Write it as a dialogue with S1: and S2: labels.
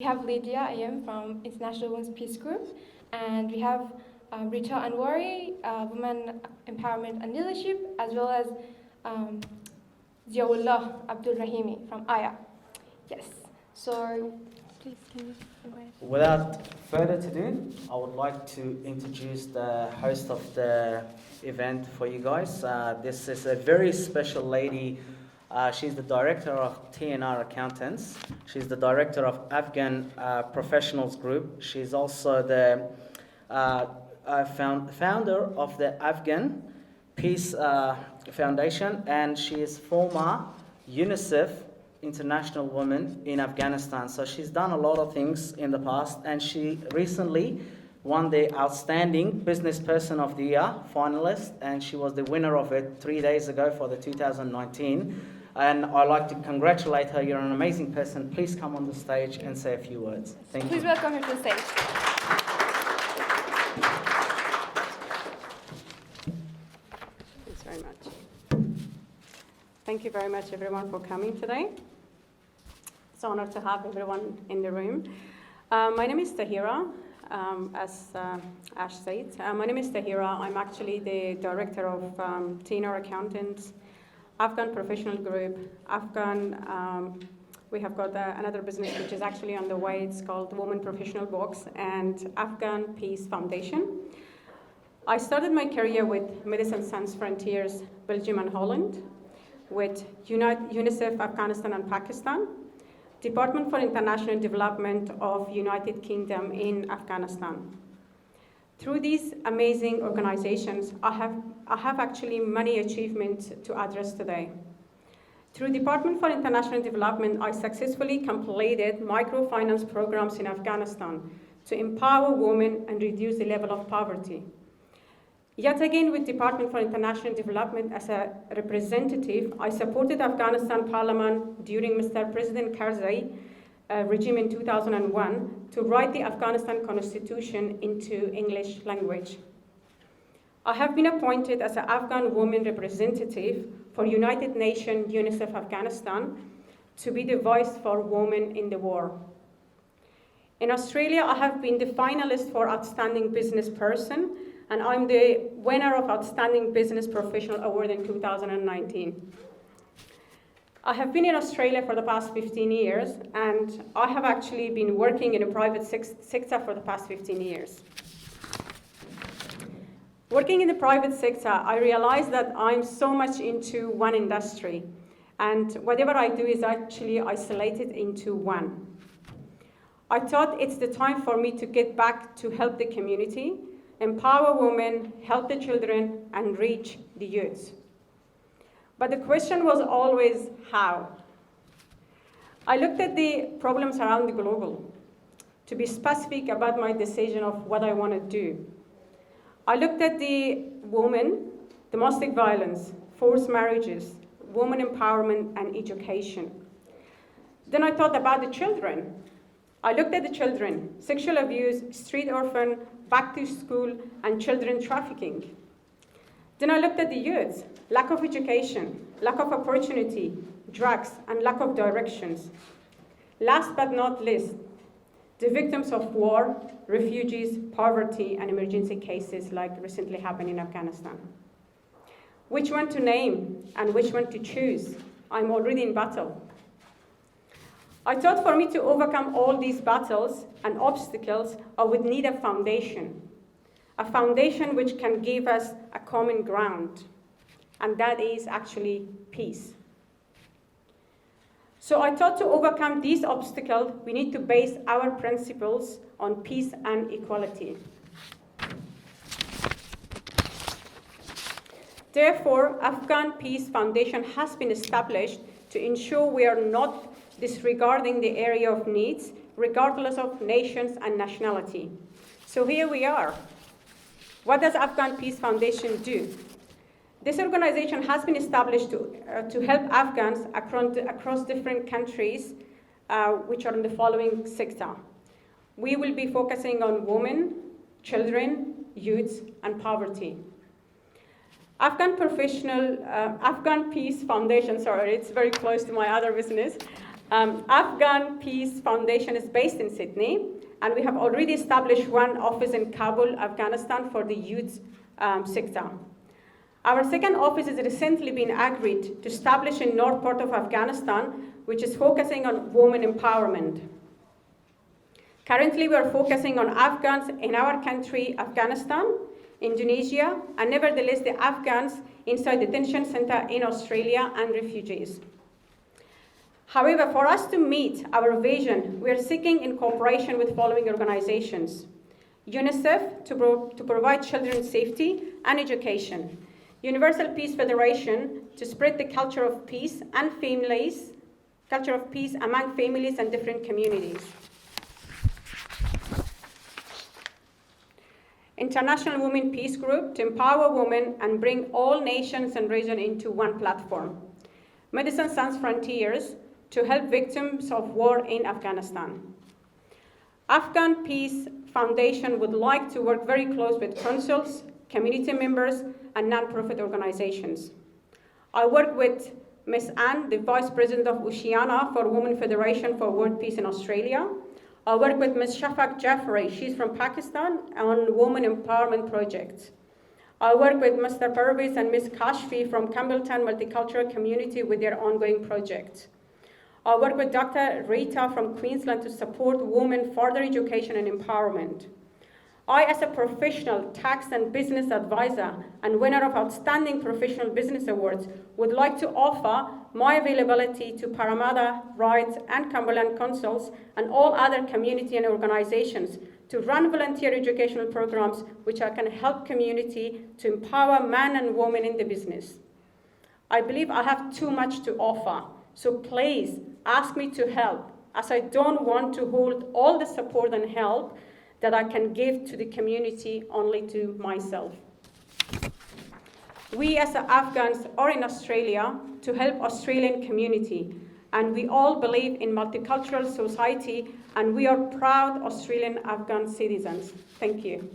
S1: We have Lydia, I am from International Women's Peace Group, and we have Rita Anwari, Women Empowerment and Leadership, as well as Ziaullah Abdul Rahimi from AYA. Yes, so please can you invite?
S2: Without further ado, I would like to introduce the host of the event for you guys. This is a very special lady. She's the director of TNR Accountants. She's the director of Afghan Professionals Group. She's also the founder of the Afghan Peace Foundation, and she is former UNICEF International Woman in Afghanistan. So she's done a lot of things in the past, and she recently won the Outstanding Business Person of the Year finalist, and she was the winner of it 3 days ago for the 2019. And I'd like to congratulate her. You're an amazing person. Please come on the stage and say a few words. Thank you.
S1: Please welcome her to the stage.
S3: Thanks very much. Thank you very much, everyone, for coming today. It's an honor to have everyone in the room. My name is Tahira, as Ash said. My name is Tahira. I'm actually the director of TNR Accountants, Afghan Professional Group, Afghan. We have got another business which is actually on the way. It's called Women Professional Box, and Afghan Peace Foundation. I started my career with Medicine Sans Frontiers, Belgium and Holland, with UNICEF Afghanistan and Pakistan, Department for International Development of United Kingdom in Afghanistan. Through these amazing organizations, I have actually many achievements to address today. Through Department for International Development, I successfully completed microfinance programs in Afghanistan to empower women and reduce the level of poverty. Yet again, with Department for International Development as a representative, I supported Afghanistan Parliament during Mr. President Karzai regime in 2001 to write the Afghanistan Constitution into English language. I have been appointed as an Afghan woman representative for United Nations UNICEF Afghanistan to be the voice for women in the war. In Australia, I have been the finalist for Outstanding Business Person, and I'm the winner of Outstanding Business Professional Award in 2019. I have been in Australia for the past 15 years, and I have actually been working in the private sector for the past 15 years. Working in the private sector, I realized that I'm so much into one industry, and whatever I do is actually isolated into one. I thought it's the time for me to get back to help the community, empower women, help the children, and reach the youth. But the question was always how. I looked at the problems around the globe to be specific about my decision of what I want to do. I looked at the women, domestic violence, forced marriages, women empowerment, and education. Then I thought about the children. I looked at the children, sexual abuse, street orphan, back to school, and children trafficking. Then I looked at the youth, lack of education, lack of opportunity, drugs, and lack of directions. Last but not least, the victims of war, refugees, poverty, and emergency cases like recently happened in Afghanistan. Which one to name and which one to choose? I'm already in battle. I thought for me to overcome all these battles and obstacles, I would need a foundation which can give us a common ground, and that is actually peace. So I thought to overcome these obstacles, we need to base our principles on peace and equality. Therefore, Afghan Peace Foundation has been established to ensure we are not disregarding the area of needs, regardless of nations and nationality. So here we are. What does Afghan Peace Foundation do? This organization has been established to help Afghans across different countries, which are in the following sector. We will be focusing on women, children, youth, and poverty. Afghan Peace Foundation, sorry, it's very close to my other business, Afghan Peace Foundation is based in Sydney, and we have already established one office in Kabul, Afghanistan for the youth sector. Our second office has recently been agreed to establish in north part of Afghanistan, which is focusing on women empowerment. Currently, we are focusing on Afghans in our country, Afghanistan, Indonesia, and nevertheless the Afghans inside detention center in Australia and refugees. However, for us to meet our vision, we are seeking in cooperation with following organizations. UNICEF to provide children safety and education. Universal Peace Federation to spread the culture of peace and culture of peace among families and different communities. International Women Peace Group to empower women and bring all nations and regions into one platform. Medicine Sans Frontiers to help victims of war in Afghanistan. Afghan Peace Foundation would like to work very close with councils, community members, and non-profit organizations. I work with Ms. Anne, the Vice President of Oceania for Women Federation for World Peace in Australia. I work with Ms. Shafaq Jafari, she's from Pakistan, on Women Empowerment Projects. I work with Mr. Parvez and Ms. Kashfi from Campbelltown Multicultural Community with their ongoing project. I work with Dr. Rita from Queensland to support women further education and empowerment. I, as a professional tax and business advisor and winner of Outstanding Professional Business Awards, would like to offer my availability to Parramatta, Ryde, and Cumberland Councils and all other community and organizations to run volunteer educational programs which can help community to empower men and women in the business. I believe I have too much to offer, so please ask me to help, as I don't want to hold all the support and help that I can give to the community only to myself. We as Afghans are in Australia to help Australian community, and we all believe in multicultural society, and we are proud Australian Afghan citizens. Thank you.